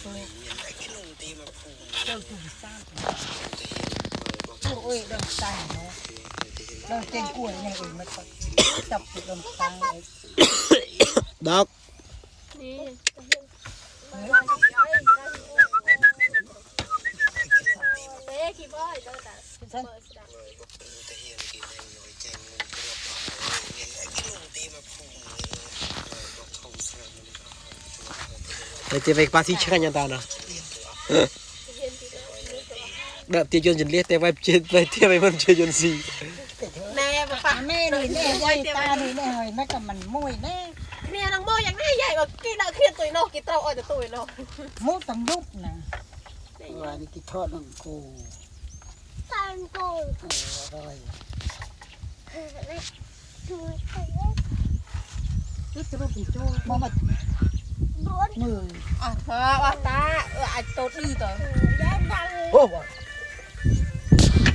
tôi đâu chủ sao ôi đâu tài nó đâu trên cuối này mới có tập được đồng tài đọcแต่ไปปาซิชกันยันตานะเด็กที่จนจนเลี้ยแต่ไปเที่ยวไปมันเชื่อจนซีแม่ป้าแม่นี่แม่ใหญ่ตานี่แม่เฮ้ยแม่กับมันมุ้ยแน่เนี่ยน้องโมอย่างนี้ใหญ่กว่ากี่เราเครียดตัวโนกี่เต้าอ้อยตัวโนมุ้ต้องยุบนะว่านี่กินทอดน้ำกูอร่อยนี่จะรู้กี่โจ้มาบัดมืออ่ะเธอว่าตาไอ้ตัวดื้อตัวโอ้